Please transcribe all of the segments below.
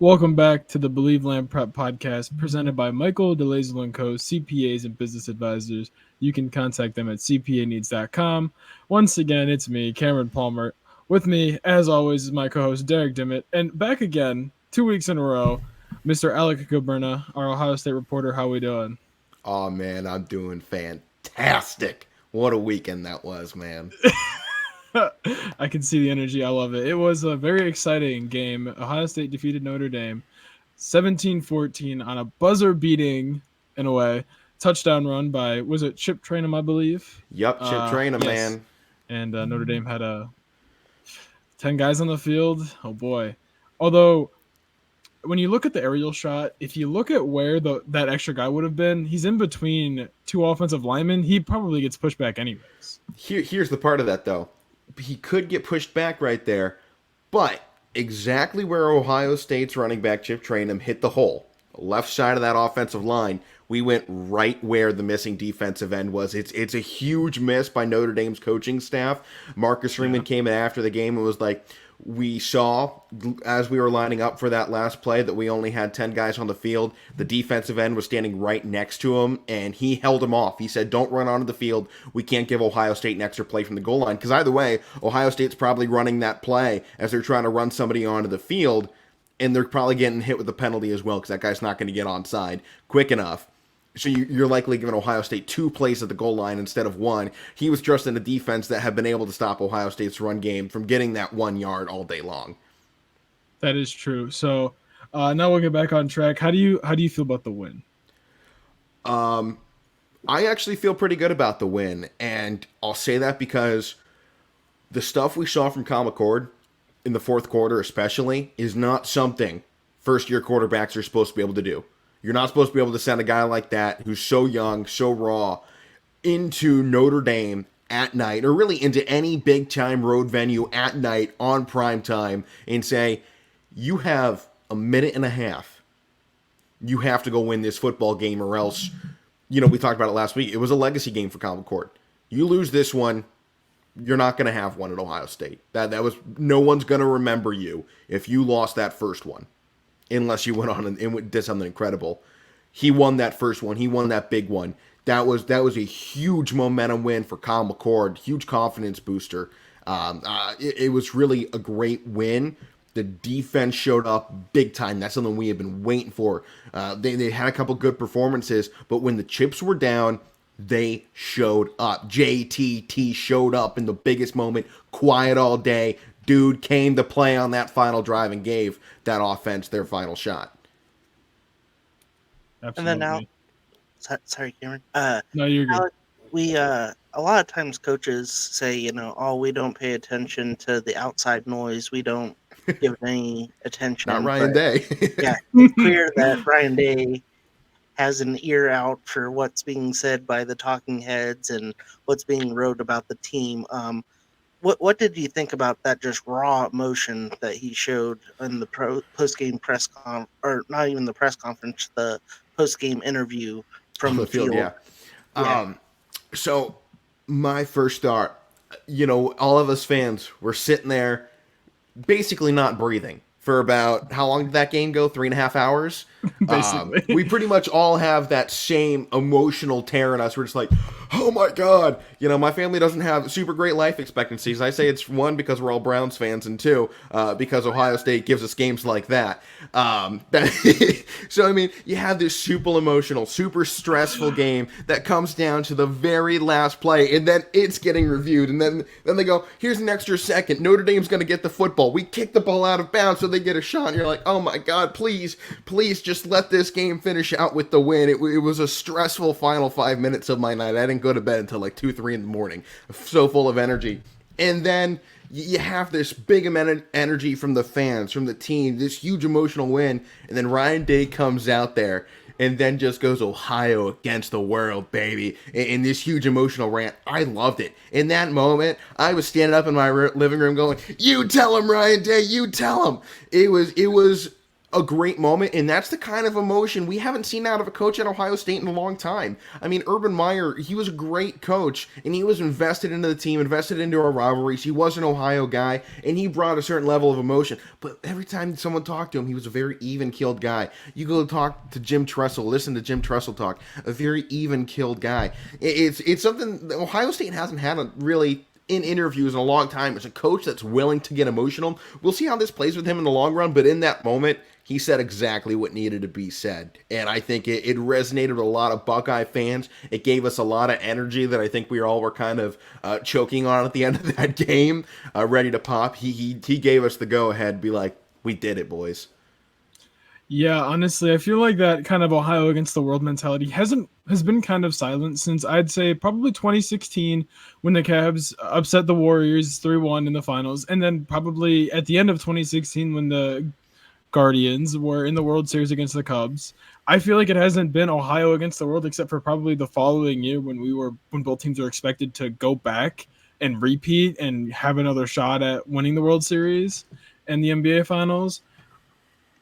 Welcome back to the Believeland Prep Podcast presented by Michael DeLazel & Co., CPAs and Business Advisors. You can contact them at cpaneeds.com. Once again, it's me, Cameron Palmer. With me, as always, is my co-host, Derek Dimmitt. And back again, 2 weeks in a row, Mr. Alek Koberna, our Ohio State reporter. How we doing? Oh, man, I'm doing fantastic. What a weekend that was, man. I can see the energy. I love it. It was a very exciting game. Ohio State defeated Notre Dame 17-14 on a buzzer beating, in a way, touchdown run by, was it Chip Trainum, I believe? Yup, Chip Trainum, Yes. man. And Notre Dame had 10 guys on the field. Oh, boy. Although, when you look at the aerial shot, if you look at where that extra guy would have been, he's in between two offensive linemen. He probably gets pushed back anyways. Here's the part of that, though. He could get pushed back right there, but exactly where Ohio State's running back Chip Trainum hit the hole, left side of that offensive line, we went right where the missing defensive end was. It's a huge miss by Notre Dame's coaching staff. Marcus Freeman came in after the game and was like, we saw as we were lining up for that last play that we only had 10 guys on the field. The defensive end was standing right next to him, and he held him off. He said, don't run onto the field. We can't give Ohio State an extra play from the goal line. Because either way, Ohio State's probably running that play as they're trying to run somebody onto the field, and they're probably getting hit with the penalty as well because that guy's not going to get onside quick enough. So you're likely giving Ohio State 2 plays at the goal line instead of 1. He was trusting a defense that had been able to stop Ohio State's run game from getting that 1 yard all day long. That is true. So now we'll get back on track. How do you feel about the win? I actually feel pretty good about the win, and I'll say that because the stuff we saw from Kyle McCord in the fourth quarter especially is not something first-year quarterbacks are supposed to be able to do. You're not supposed to be able to send a guy like that who's so young, so raw, into Notre Dame at night, or really into any big-time road venue at night on prime time, and say, you have a minute and a half. You have to go win this football game, or else, we talked about it last week. It was a legacy game for Kyle McCord. You lose this one, you're not going to have one at Ohio State. That was, no one's going to remember you if you lost that first one. Unless you went on and did something incredible. He won that first one. He won that big one. That was a huge momentum win for Kyle McCord. Huge confidence booster. It was really a great win. The defense showed up big time. That's something we have been waiting for. They had a couple good performances, but when the chips were down, they showed up. JTT showed up in the biggest moment. Quiet all day. Dude came to play on that final drive and gave that offense their final shot. Absolutely. And then now, sorry, Cameron. No, you're good. We a lot of times coaches say, we don't pay attention to the outside noise. We don't give any attention. Not Ryan Day. Yeah, it's clear that Ryan Day has an ear out for what's being said by the talking heads and what's being wrote about the team. What did you think about that just raw emotion that he showed in the post-game press or not even the press conference, the post-game interview from the field? Yeah. So my first thought, all of us fans were sitting there basically not breathing for about, how long did that game go? 3.5 hours? Basically. We pretty much all have that same emotional tear in us. We're just like, oh my God. My family doesn't have super great life expectancies. I say it's 1, because we're all Browns fans, and 2, because Ohio State gives us games like that. So, you have this super emotional, super stressful game that comes down to the very last play, and then it's getting reviewed, and then they go, here's an extra second. Notre Dame's going to get the football. We kick the ball out of bounds so they get a shot, and you're like, oh my God, please just let this game finish out with the win. It was a stressful final 5 minutes of my night. I didn't go to bed until like 2-3 in the morning. So full of energy. And then you have this big amount of energy from the fans, from the team, this huge emotional win. And then Ryan Day comes out there and then just goes Ohio against the world, baby, in this huge emotional rant. I loved it. In that moment, I was standing up in my living room going, you tell him, Ryan Day, you tell him. It was a great moment, and that's the kind of emotion we haven't seen out of a coach at Ohio State in a long time. I mean, Urban Meyer, he was a great coach, and he was invested into the team, invested into our rivalries. He was an Ohio guy, and he brought a certain level of emotion. But every time someone talked to him, he was a very even-keeled guy. You go talk to Jim Tressel, listen to Jim Tressel talk, a very even-keeled guy. It's something that Ohio State hasn't had a really in interviews in a long time as a coach that's willing to get emotional. We'll see how this plays with him in the long run, but in that moment, he said exactly what needed to be said. And I think it resonated with a lot of Buckeye fans. It gave us a lot of energy that I think we all were kind of choking on at the end of that game, ready to pop. He gave us the go-ahead, be like, we did it, boys. Yeah, honestly, I feel like that kind of Ohio against the world mentality has been kind of silent since I'd say probably 2016 when the Cavs upset the Warriors 3-1 in the finals, and then probably at the end of 2016 when the Guardians were in the World Series against the Cubs. I feel like it hasn't been Ohio against the world except for probably the following year when both teams were expected to go back and repeat and have another shot at winning the World Series and the NBA Finals.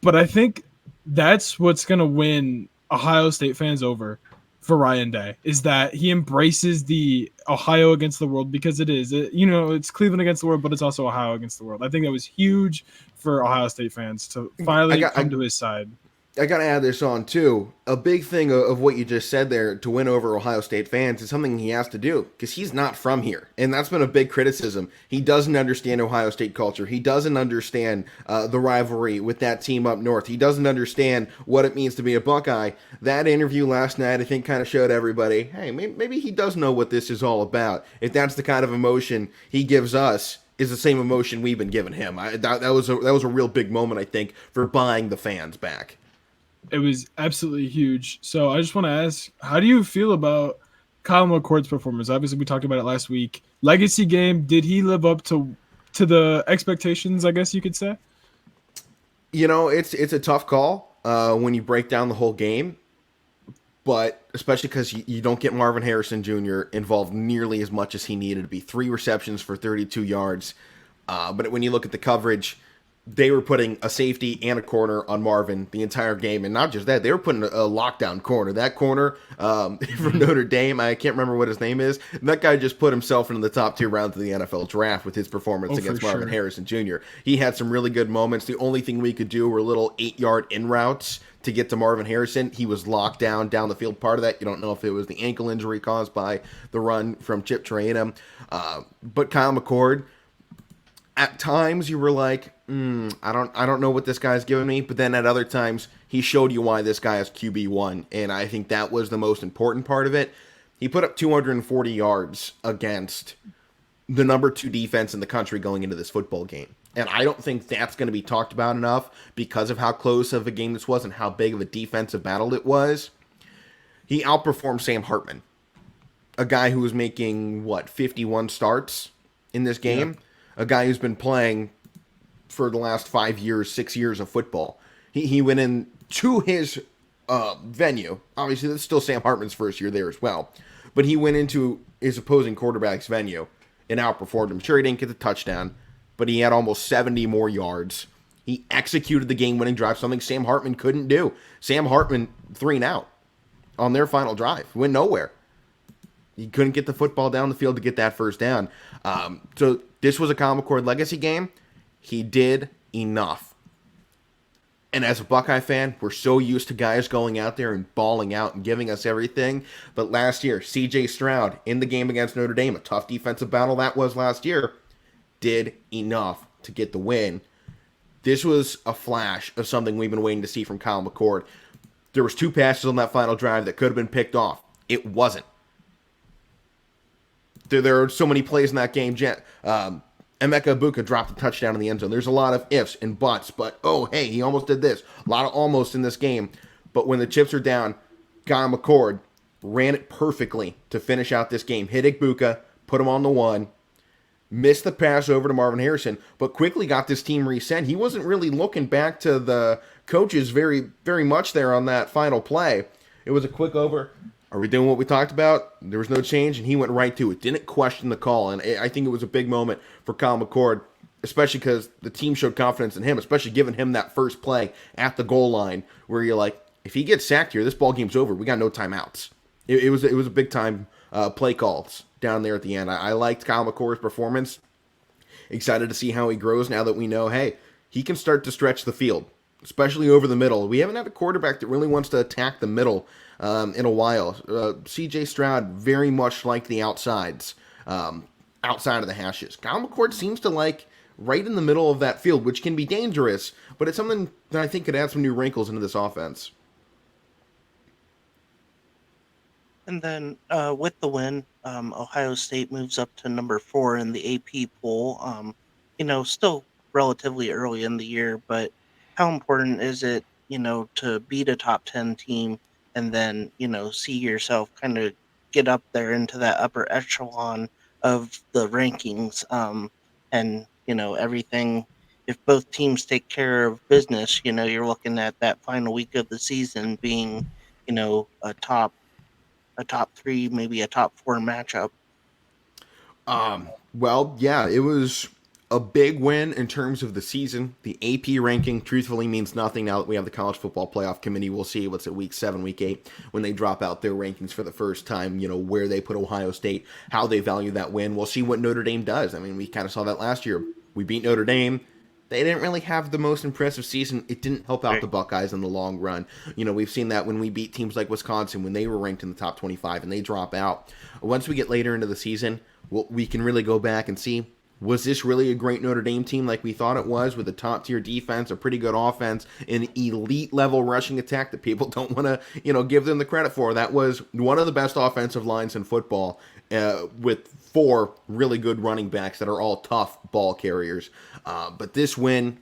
But I think that's what's going to win Ohio State fans over for Ryan Day, is that he embraces the Ohio against the world, because it's Cleveland against the world, but it's also Ohio against the world. I think that was huge for Ohio State fans to finally come to his side. I got to add this on, too. A big thing of what you just said there to win over Ohio State fans is something he has to do, because he's not from here. And that's been a big criticism. He doesn't understand Ohio State culture. He doesn't understand the rivalry with that team up north. He doesn't understand what it means to be a Buckeye. That interview last night, I think, kind of showed everybody, hey, maybe he does know what this is all about. If that's the kind of emotion he gives us, is the same emotion we've been giving him. That was a real big moment, I think, for buying the fans back. It was absolutely huge. So I just want to ask, how do you feel about Kyle McCord's performance? Obviously, we talked about it last week. Legacy game, did he live up to the expectations, I guess you could say? You know, it's a tough call when you break down the whole game, but especially because you don't get Marvin Harrison Jr. involved nearly as much as he needed to be. 3 receptions for 32 yards. But when you look at the coverage, they were putting a safety and a corner on Marvin the entire game. And not just that, they were putting a lockdown corner. That corner from Notre Dame, I can't remember what his name is. That guy just put himself into the top 2 rounds of the NFL draft with his performance against Marvin Harrison Jr. He had some really good moments. The only thing we could do were little 8-yard in routes to get to Marvin Harrison. He was locked down the field. Part of that, you don't know if it was the ankle injury caused by the run from Chip Trayanum. But Kyle McCord, at times you were like, I don't know what this guy's giving me, but then at other times he showed you why this guy is QB1, and I think that was the most important part of it. He put up 240 yards against the number 2 defense in the country going into this football game, and I don't think that's going to be talked about enough because of how close of a game this was and how big of a defensive battle it was. He outperformed Sam Hartman, a guy who was making 51 starts in this game, a guy who's been playing for the last 5 years, 6 years of football. He went into his venue. Obviously, that's still Sam Hartman's first year there as well. But he went into his opposing quarterback's venue and outperformed him. Sure, he didn't get the touchdown, but he had almost 70 more yards. He executed the game-winning drive, something Sam Hartman couldn't do. Sam Hartman 3-and-out on their final drive. Went nowhere. He couldn't get the football down the field to get that first down. So this was a Kyle McCord legacy game. He did enough. And as a Buckeye fan, we're so used to guys going out there and balling out and giving us everything. But last year, C.J. Stroud in the game against Notre Dame, a tough defensive battle that was last year, did enough to get the win. This was a flash of something we've been waiting to see from Kyle McCord. There was 2 passes on that final drive that could have been picked off. It wasn't. There are so many plays in that game. Emeka Ibuka dropped a touchdown in the end zone. There's a lot of ifs and buts, but oh, hey, he almost did this. A lot of almost in this game. But when the chips are down, Kyle McCord ran it perfectly to finish out this game. Hit Ibuka, put him on the 1, missed the pass over to Marvin Harrison, but quickly got this team reset. He wasn't really looking back to the coaches very, very much there on that final play. It was a quick over. Are we doing what we talked about? There was no change, and he went right to it. Didn't question the call, and I think it was a big moment for Kyle McCord. especially because the team showed confidence in him, especially giving him that first play at the goal line where you're like, if he gets sacked here, this ball game's over. We got no timeouts. It was a big time play calls down there at the end. I liked Kyle McCord's performance. Excited to see how he grows now that we know, hey, he can start to stretch the field, especially over the middle. We haven't had a quarterback that really wants to attack the middle in a while. C.J. Stroud very much like the outsides, outside of the hashes. Kyle McCord seems to like right in the middle of that field, which can be dangerous, but it's something that I think could add some new wrinkles into this offense. And then with the win, Ohio State moves up to number 4 in the AP poll. Still relatively early in the year, but how important is it, to beat a top 10 team and then, see yourself kind of get up there into that upper echelon of the rankings, and, everything. If both teams take care of business, you're looking at that final week of the season being, a top 3, maybe a top 4 matchup. Well, yeah, it was a big win in terms of the season. The AP ranking truthfully means nothing now that we have the College Football Playoff Committee. We'll see what's at week 7, week 8, when they drop out their rankings for the first time, where they put Ohio State, how they value that win. We'll see what Notre Dame does. I mean, we kind of saw that last year. We beat Notre Dame. They didn't really have the most impressive season. It didn't help out the Buckeyes in the long run. We've seen that when we beat teams like Wisconsin when they were ranked in the top 25 and they drop out. Once we get later into the season, we can really go back and see, was this really a great Notre Dame team like we thought it was, with a top-tier defense, a pretty good offense, an elite-level rushing attack that people don't want to, give them the credit for? That was one of the best offensive lines in football, with 4 really good running backs that are all tough ball carriers. But this win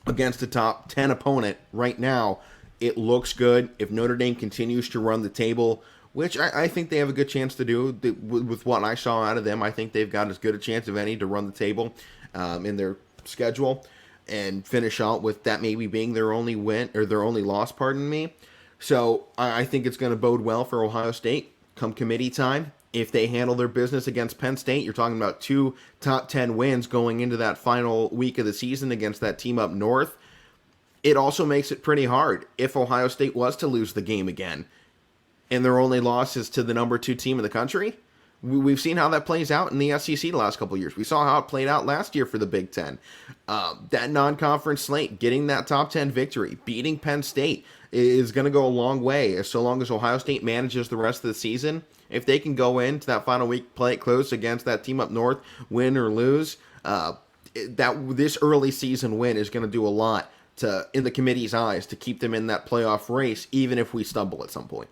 against the top 10 opponent right now, it looks good. If Notre Dame continues to run the table, which I think they have a good chance to do with what I saw out of them, I think they've got as good a chance of any to run the table in their schedule and finish out with that maybe being their only win or their only loss, pardon me. So I think it's going to bode well for Ohio State come committee time. If they handle their business against Penn State, you're talking about 2 top 10 wins going into that final week of the season against that team up north. It also makes it pretty hard if Ohio State was to lose the game again and their only loss is to the number 2 team in the country. We've seen how that plays out in the SEC the last couple of years. We saw how it played out last year for the Big Ten. That non-conference slate, getting that top 10 victory, beating Penn State is going to go a long way. So long as Ohio State manages the rest of the season, if they can go into that final week, play it close against that team up north, win or lose, this early season win is going to do a lot in the committee's eyes to keep them in that playoff race, even if we stumble at some point.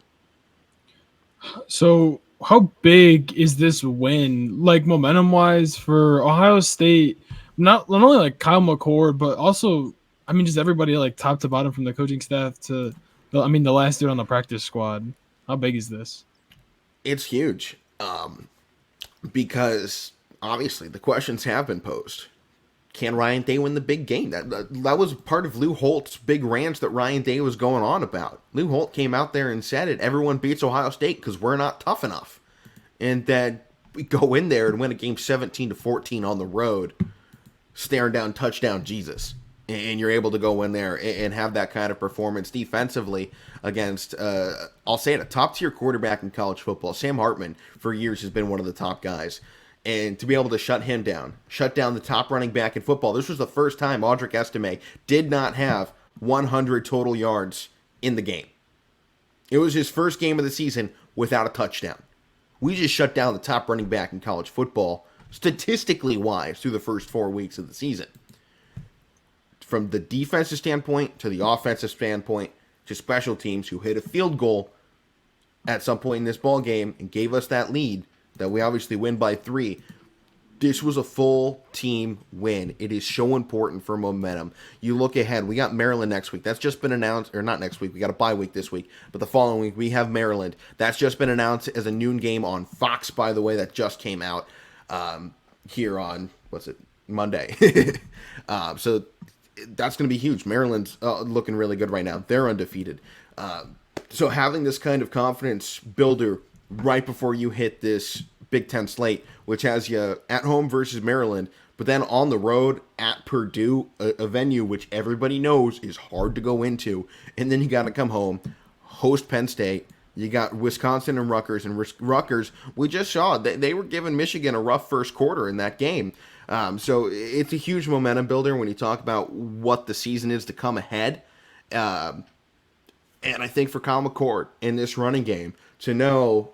So how big is this win, like momentum-wise, for Ohio State? Not only like Kyle McCord, but also, just everybody like top to bottom from the coaching staff to, the last dude on the practice squad. How big is this? It's huge, because obviously the questions have been posed. Can Ryan Day win the big game? That was part of Lou Holt's big rant that Ryan Day was going on about. Lou Holt came out there and said it. Everyone beats Ohio State because we're not tough enough. And that we go in there and win a game 17-14 on the road, staring down touchdown Jesus. And you're able to go in there and have that kind of performance defensively against, I'll say it, a top-tier quarterback in college football. Sam Hartman, for years, has been one of the top guys. And to be able to shut him down, shut down the top running back in football. This was the first time Audric Estime did not have 100 total yards in the game. It was his first game of the season without a touchdown. We just shut down the top running back in college football, statistically wise, through the first 4 weeks of the season. From the defensive standpoint to the offensive standpoint to special teams, who hit a field goal at some point in this ball game and gave us that lead that we obviously win by 3. This was a full team win. It is so important for momentum. You look ahead. We got Maryland next week. That's just been announced, or not next week. We got a bye week this week. But the following week, we have Maryland. That's just been announced as a noon game on Fox, by the way. That just came out here on, Monday. So that's going to be huge. Maryland's looking really good right now. They're undefeated. So having this kind of confidence builder right before you hit this Big Ten slate, which has you at home versus Maryland, But then on the road at Purdue, a venue which everybody knows is hard to go into, and then you got to come home, host Penn State. You got Wisconsin and Rutgers, Rutgers, we just saw they were giving Michigan a rough first quarter in that game. So it's a huge momentum builder when you talk about what the season is to come ahead. Um, and I think for Kyle McCord in this running game to know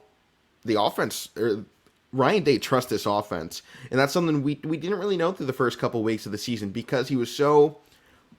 the offense, or Ryan Day trusts this offense, and that's something we didn't really know through the first couple of weeks of the season because he was so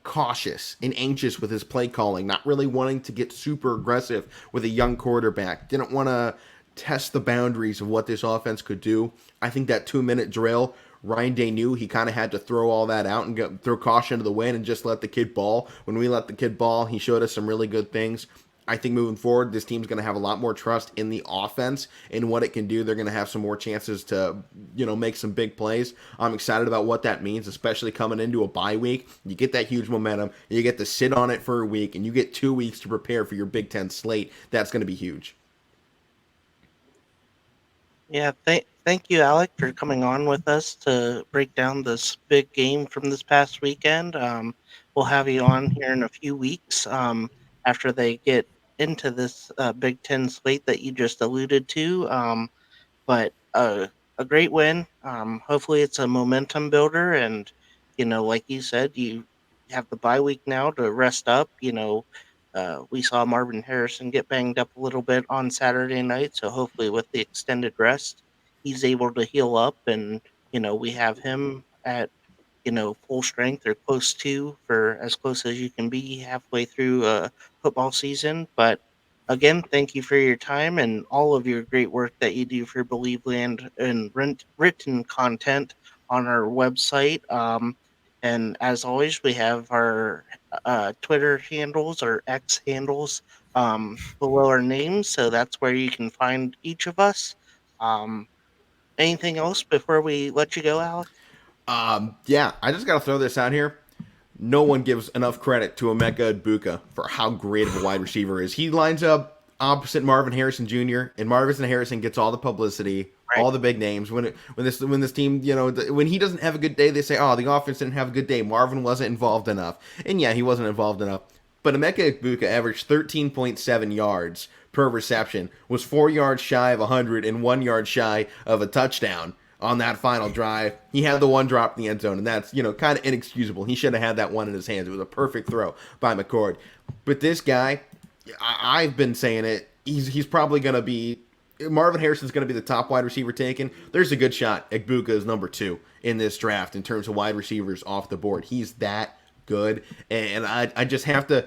cautious and anxious with his play calling, not really wanting to get super aggressive with a young quarterback. Didn't want to test the boundaries of what this offense could do. I think that 2-minute drill, Ryan Day knew he kind of had to throw all that out and throw caution to the wind and just let the kid ball. When we let the kid ball, he showed us some really good things. I think moving forward, this team's going to have a lot more trust in the offense and what it can do. They're going to have some more chances to, make some big plays. I'm excited about what that means, especially coming into a bye week. You get that huge momentum. You get to sit on it for a week, and you get 2 weeks to prepare for your Big Ten slate. That's going to be huge. Yeah, thank you, Alec, for coming on with us to break down this big game from this past weekend. We'll have you on here in a few weeks after they get into this Big Ten slate that you just alluded to. But a great win. Hopefully, it's a momentum builder, and like you said, you have the bye week now to rest up. We saw Marvin Harrison get banged up a little bit on Saturday night, so hopefully, with the extended rest, he's able to heal up, and we have him at full strength or close to, for as close as you can be halfway through a football season. But again, thank you for your time and all of your great work that you do for Believeland and written content on our website. And as always, we have our Twitter handles or X handles below our names, so that's where you can find each of us. Um, Anything else before we let you go, Alec? Yeah, I just got to throw this out here. No one gives enough credit to Emeka Egbuka for how great of a wide receiver is. He lines up opposite Marvin Harrison Jr. and Marvin Harrison gets all the publicity, Right. all the big names. When this team, when he doesn't have a good day, they say, "Oh, the offense didn't have a good day. Marvin wasn't involved enough." And yeah, he wasn't involved enough. But Emeka Egbuka averaged 13.7 yards per reception, was 4 yards shy of 100 and 1 yard shy of a touchdown on that final drive. He had the one drop in the end zone, and that's, kind of inexcusable. He should have had that one in his hands. It was a perfect throw by McCord. But this guy, I've been saying it, he's probably going to be, Marvin Harrison's going to be the top wide receiver taken. There's a good shot Egbuka is number 2 in this draft in terms of wide receivers off the board. He's that good, and I just have to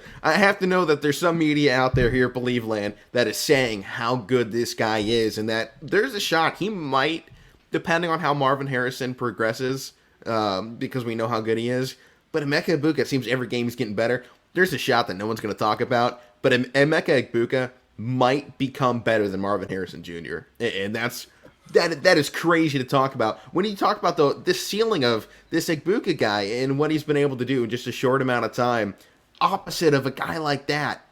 know that there's some media out there here at Believeland that is saying how good this guy is, and that there's a shot he might, depending on how Marvin Harrison progresses, because we know how good he is. But Emeka Egbuka, it seems every game he's getting better. There's a shot that no one's going to talk about, but Emeka Egbuka might become better than Marvin Harrison Jr. And that is crazy to talk about. When you talk about this ceiling of this Egbuka guy and what he's been able to do in just a short amount of time, opposite of a guy like that,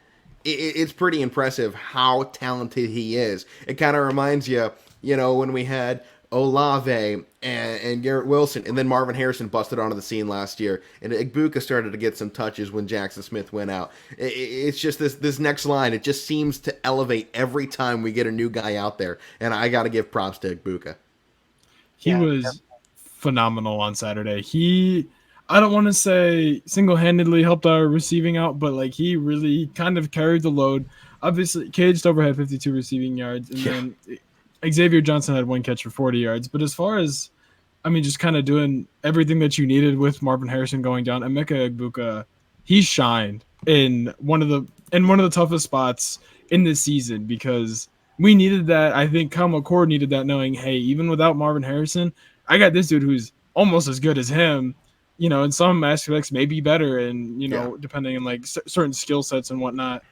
it's pretty impressive how talented he is. It kind of reminds you, when we had Olave and Garrett Wilson, and then Marvin Harrison busted onto the scene last year, and Egbuka started to get some touches when Jackson Smith went out. It's just this next line. It just seems to elevate every time we get a new guy out there, and I got to give props to Egbuka. He was phenomenal on Saturday. I don't want to say single-handedly helped our receiving out, but he really kind of carried the load. Obviously, Cage Stover had 52 receiving yards, and then Xavier Johnson had 1 catch for 40 yards. But as far as, just kind of doing everything that you needed with Marvin Harrison going down, Emeka Egbuka, he shined in one of the toughest spots in this season because we needed that. I think Kyle McCord needed that, knowing, hey, even without Marvin Harrison, I got this dude who's almost as good as him. In some aspects, maybe better, and depending on certain skill sets and whatnot.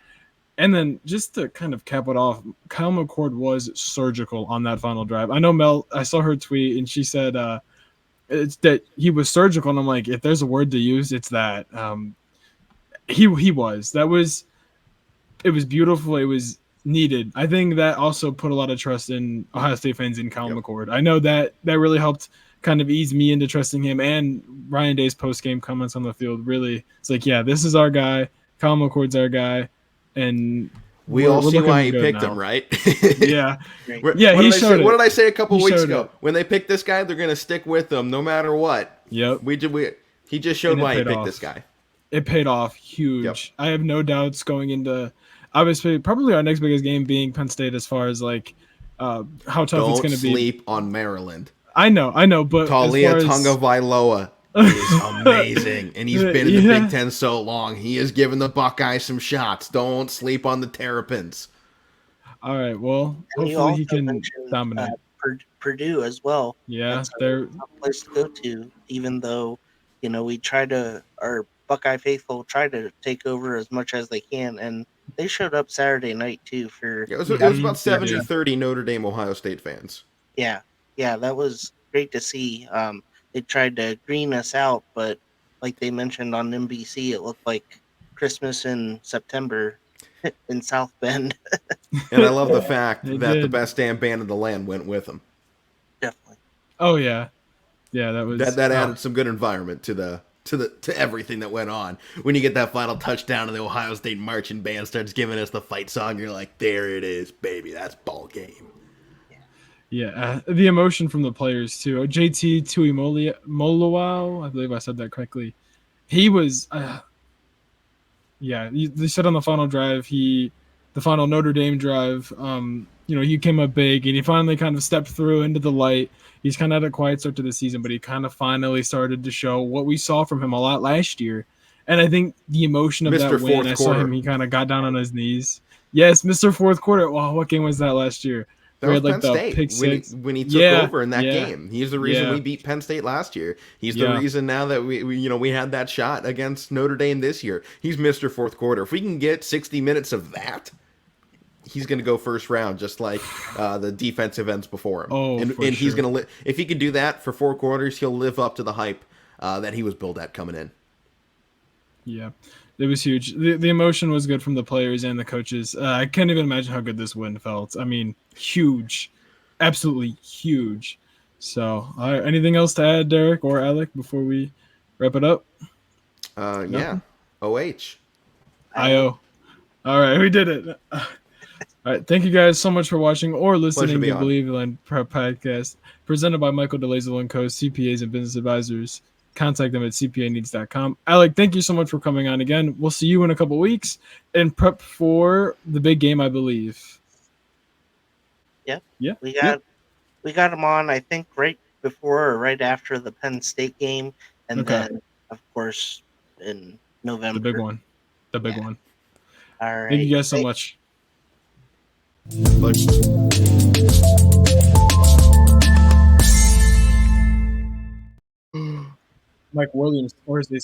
And then just to kind of cap it off, Kyle McCord was surgical on that final drive. I know Mel, I saw her tweet and she said it's that he was surgical. And I'm like, if there's a word to use, it's that. He was. It was beautiful. It was needed. I think that also put a lot of trust in Ohio State fans in Kyle McCord. I know that really helped kind of eased me into trusting him. And Ryan Day's post game comments on the field really, it's like, yeah, this is our guy. Kyle McCord's our guy, and we all see why he picked now. him, right? Yeah, Great. yeah. He showed it. What did I say a couple He weeks showed ago? it. When they pick this guy, they're going to stick with him no matter what. Yep. He just showed And it why he paid picked off. this guy. It paid off huge. Yep. I have no doubts going into, obviously, probably our next biggest game being Penn State as far as like how tough it's going to be. Don't sleep on Maryland. I know, but Talia as far as, Tungavailoa is amazing, and he's been in the Big Ten so long. He has given the Buckeyes some shots. Don't sleep on the Terrapins. All right, well, And you hopefully he also can mentioned, dominate. Purdue as well. Yeah, That's they're a tough place to go to, even though, our Buckeye faithful try to take over as much as they can, and they showed up Saturday night too for It was about 70-30 Notre Dame Ohio State fans. yeah, that was great to see. They tried to green us out, but like they mentioned on NBC, it looked like Christmas in September in South Bend. And I love the fact They that the did. best damn band in the land went with them. Definitely. Oh yeah, that was That added some good environment to everything that went on. When you get that final touchdown and the Ohio State marching band starts giving us the fight song, you're like, there it is, baby. That's ball game. Yeah, the emotion from the players too. JT Tuimoloau, I believe I said that correctly. He was, they said on the final drive, the final Notre Dame drive, he came up big and he finally kind of stepped through into the light. He's kind of had a quiet start to the season, but he kind of finally started to show what we saw from him a lot last year. And I think the emotion of Mr. that win, Fourth I saw quarter. him, he kind of got down on his knees. Yes, Mr. Fourth Quarter. Wow, what game was that last year? That We was had, Penn the State pick six. when he took over in that game. He's the reason Yeah. we beat Penn State last year. He's the reason now that we had that shot against Notre Dame this year. He's Mr. Fourth Quarter. If we can get 60 minutes of that, he's going to go first round, just like the defensive ends before him. Oh, and for he's sure. going to if he can do that for 4 quarters, he'll live up to the hype that he was billed at coming in. Yeah, it was huge. The emotion was good from the players and the coaches. I can't even imagine how good this win felt. I mean, huge, absolutely huge. So, anything else to add, Derek or Alek, before we wrap it up? Yeah, OH. IO. All right, we did it. All right, thank you guys so much for watching or listening be to on. Believeland Podcast, presented by Michael DeLazel & Co., CPAs and business advisors. Contact them at cpaneeds.com. Alek, thank you so much for coming on again. We'll see you in a couple weeks and prep for the big game, I believe. Yeah. We got them on, I think, right before or right after the Penn State game, and Okay. then, of course, in November. The big one. The big one. All right. Thank you guys so much. Like, Mike Williams, Thursday